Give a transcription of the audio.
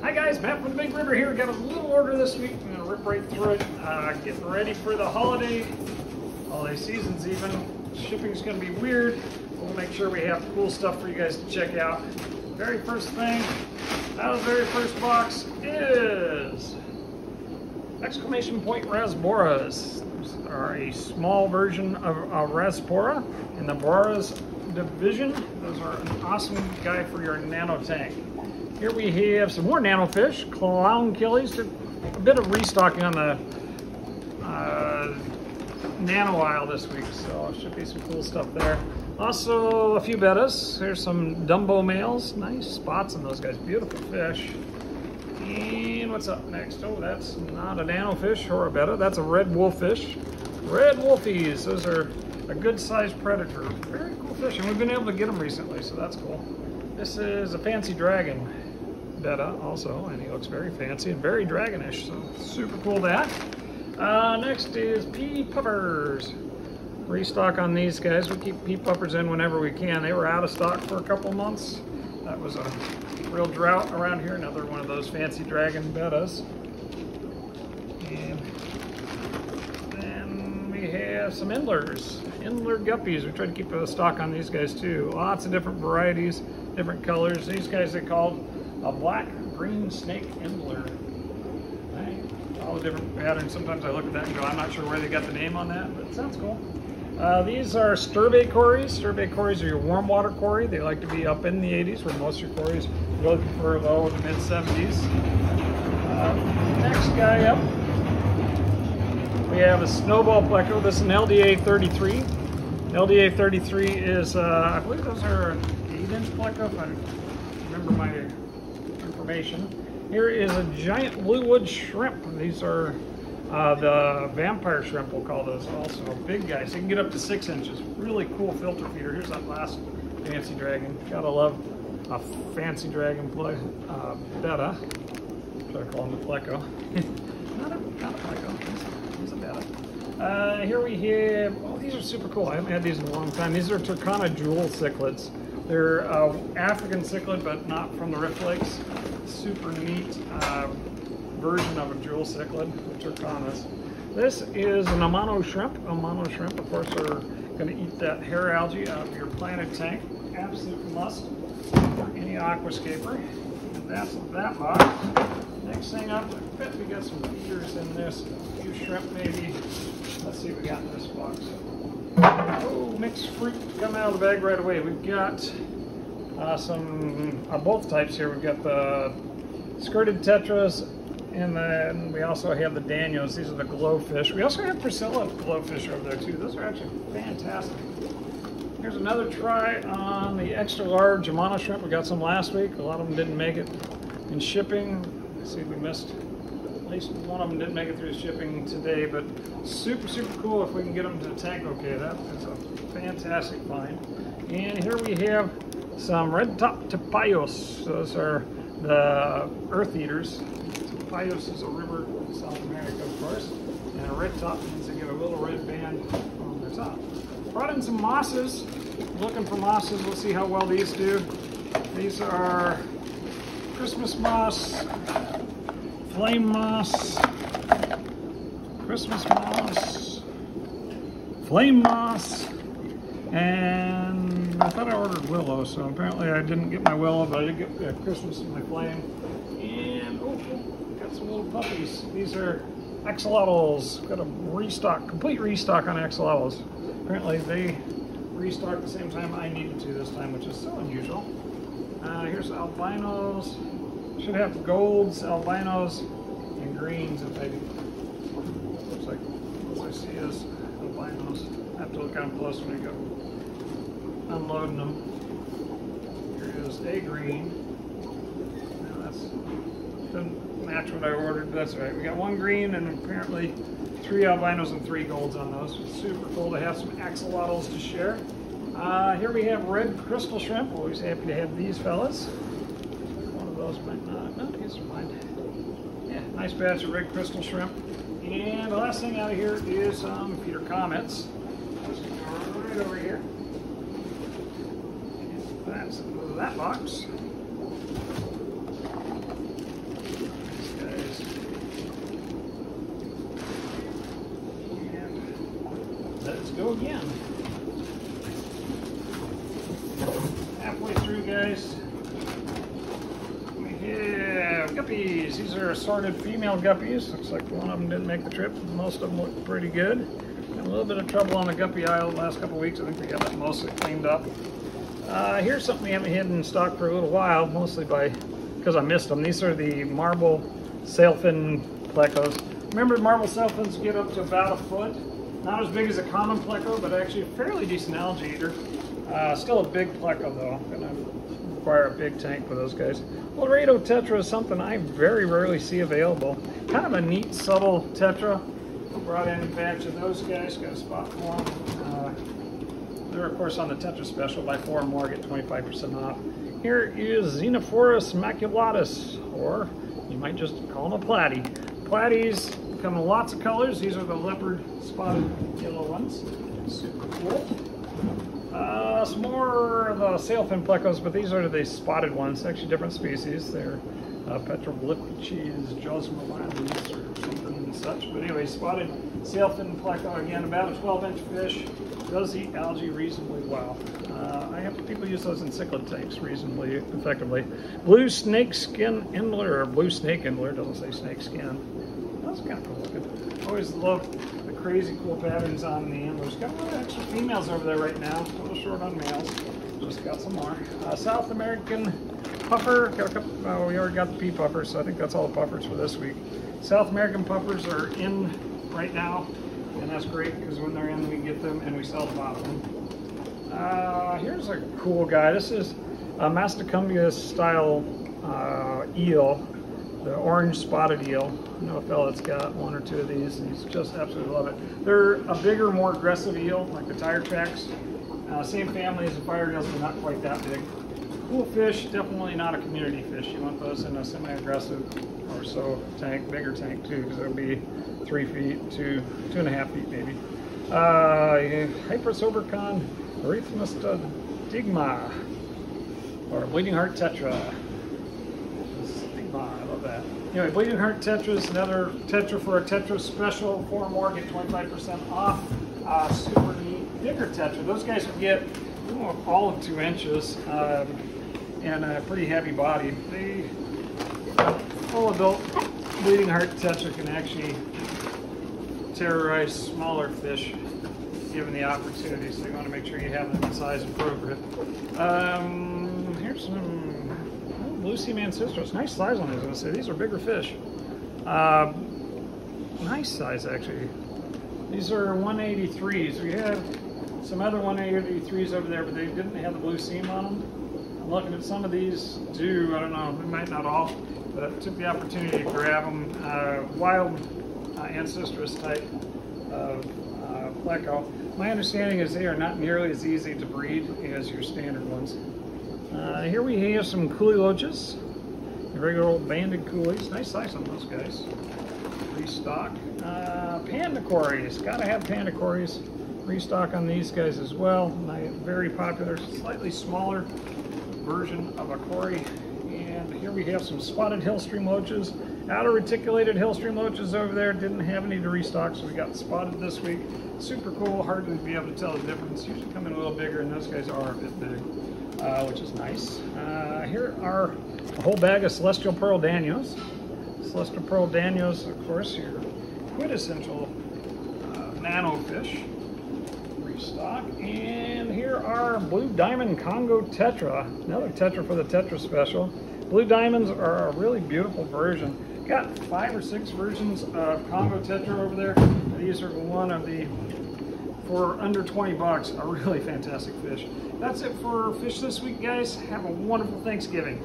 Hi guys, Matt from the Big River here. Got a little order this week. I'm gonna rip right through it. Getting ready for the holiday seasons even. Shipping's gonna be weird. We'll make sure we have cool stuff for you guys to check out. Very first thing out of the very first box is exclamation point Rasboras. These are a small version of Raspora in the Boras division. Those are an awesome guy for your nano tank. Here we have some more nano fish, clown killies. A bit of restocking on the nano aisle this week, so should be some cool stuff there. Also a few bettas. Here's some Dumbo males. Nice spots on those guys. Beautiful fish. And what's up next? Oh, that's not a nano fish or a betta. That's a red wolf fish. Red wolfies. Those are a good sized predator. Very cool fish, and we've been able to get them recently, so that's cool. This is a fancy dragon betta also, and he looks very fancy and very dragonish, so super cool that. Next is pea puppers. Restock on these guys. We keep pea puppers in whenever we can. They were out of stock for a couple months. That was a real drought around here. Another one of those fancy dragon bettas. And then we have some Endlers. Endler guppies. We try to keep a stock on these guys too. Lots of different varieties, different colors. These guys they called a black green snake Endler. All the different patterns. Sometimes I look at that and go, I'm not sure where they got the name on that, but it sounds cool. These are Sturbe cories. Sturbe cories are your warm water cory. They like to be up in the 80s, where most of your cories really prefer low to mid 70s. Next guy up, we have a snowball pleco. This is an LDA 33. LDA 33 is, I believe those are 8-inch pleco, if I remember my information. Here is a giant bluewood shrimp. These are the vampire shrimp, we'll call those, also big guys. You can get up to 6 inches. Really cool filter feeder. Here's that last fancy dragon. Gotta love a fancy dragon betta. Try to call him a pleco. not a pleco. He's a betta. Here we have, oh, these are super cool. I haven't had these in a long time. These are Turkana jewel cichlids. They're African cichlid, but not from the Rift Lakes. Super neat version of a jewel cichlid, the Turkanas. This is an Amano shrimp. Amano shrimp, of course, are going to eat that hair algae out of your planted tank. Absolute must for any aquascaper. And that's that box. Next thing up, I bet we got some feeders in this. A few shrimp maybe. Let's see what we got in this box. Oh, mixed fruit coming out of the bag right away. We've got some both types here. We've got the skirted tetras, and then we also have the Danios. These are the glowfish. We also have Priscilla glowfish over there too. Those are actually fantastic. Here's another try on the extra large Amano shrimp. We got some last week. A lot of them didn't make it in shipping. Let's see, we missed. At least one of them didn't make it through shipping today, but super cool if we can get them to the tank okay. That is a fantastic find. And here we have some red top Tapayos. Those are the earth eaters. Tapayos is a river in South America, of course. And a red top means they get a little red band on their top. Brought in some mosses. Looking for mosses. We'll see how well these do. These are Christmas moss, flame moss, Christmas moss, flame moss, and I thought I ordered willow, so apparently I didn't get my willow, but I did get Christmas in my flame. And oh, got some little puppies. These are axolotls. Got a restock, complete restock on axolotls. Apparently they restocked the same time I needed to this time, which is so unusual. Here's albinos. Should have golds, albinos, and greens. If I looks like what I see is albinos. I have to look at them close when I go unloading them. Here is a green. Now that's doesn't match what I ordered, but that's all right. We got one green and apparently 3 albinos and 3 golds on those. It's super cool to have some axolotls to share. Here we have red crystal shrimp. Always happy to have these fellas. One of those might not. No, these are mine. Yeah, nice batch of red crystal shrimp. And the last thing out of here is some feeder comets. Right over here. And that's that box. go again. Halfway through, guys. We have guppies. These are assorted female guppies. Looks like one of them didn't make the trip. Most of them look pretty good. Had a little bit of trouble on the guppy aisle the last couple of weeks. I think we got that mostly cleaned up. Here's something we haven't had in stock for a little while, mostly because I missed them. These are the marble sailfin plecos. Remember, marble sailfins get up to about a foot. Not as big as a common pleco, but actually a fairly decent algae eater. Still a big pleco though. Gonna require a big tank for those guys. Laredo tetra is something I very rarely see available. Kind of a neat, subtle tetra. Brought in a batch of those guys. Got a spot for them. They're of course on the tetra special. Buy 4 or more, get 25% off. Here is Xenophorus maculatus, or you might just call them a platy. Platies come in lots of colors. These are the leopard spotted yellow ones. Super cool. Some more of the sailfin plecos, but these are the spotted ones. Actually different species. They're Petroglyphiches josmolans or something and such. But anyway, spotted sailfin pleco, again, about a 12-inch fish. Does eat algae reasonably well. I have people use those in cichlid tanks reasonably effectively. Blue snakeskin Endler, or blue snake Endler, doesn't say snakeskin. That's kind of cool looking. Always love the crazy cool patterns on the Endlers. Got a lot of extra females over there right now. A little short on males. Just got some more. South American puffer. Got a couple. We already got the pea puffers, so I think that's all the puffers for this week. South American puffers are in right now, and that's great because when they're in, we get them and we sell the bottom. Here's a cool guy. This is a Mastocumbia style eel, the orange spotted eel. I know a fella that's got 1 or 2 of these, and he's just absolutely love it. They're a bigger, more aggressive eel, like the tire tracks. Same family as the fire eels, but not quite that big. Cool fish, definitely not a community fish. You want those in a semi-aggressive or so tank, bigger tank too, because it'll be 3 feet, 2.5 feet maybe. Hypersobercon erythemistodygma, or bleeding heart tetra. Stigma, I love that. Anyway, bleeding heart tetra is another tetra for a tetra special. 4 or more, get 25% off. Super neat bigger tetra. Those guys will get all of 2 inches and a pretty heavy body. They full adult bleeding heart tetra can actually terrorize smaller fish given the opportunity, so you want to make sure you have them in size appropriate. Here's some blue sea mancistros. Nice size on these. I was going to say these are bigger fish. Nice size actually. These are 183s. We have some other 183s over there, but they didn't have the blue seam on them. I'm looking at some of these do. I don't know. They might not all, but I took the opportunity to grab them. Wild Ancistrus type of pleco. My understanding is they are not nearly as easy to breed as your standard ones. Here we have some coolie loaches, regular old banded coolies. Nice size on those guys. Restock. Panda cories. Gotta have panda cories. Restock on these guys as well. My very popular, slightly smaller version of a cory. And here we have some spotted hillstream loaches. Outer reticulated hillstream loaches over there. Didn't have any to restock, so we got spotted this week. Super cool. Hard to be able to tell the difference. Usually come in a little bigger, and those guys are a bit big, which is nice. Here are a whole bag of Celestial Pearl Danios. Celestial Pearl Danios, of course, your quintessential nano fish. Restock. And here are Blue Diamond Congo Tetra. Another Tetra for the Tetra Special. Blue Diamonds are a really beautiful version. Got 5 or 6 versions of Congo Tetra over there. These are one of the, for under 20 bucks, a really fantastic fish. That's it for fish this week, guys. Have a wonderful Thanksgiving.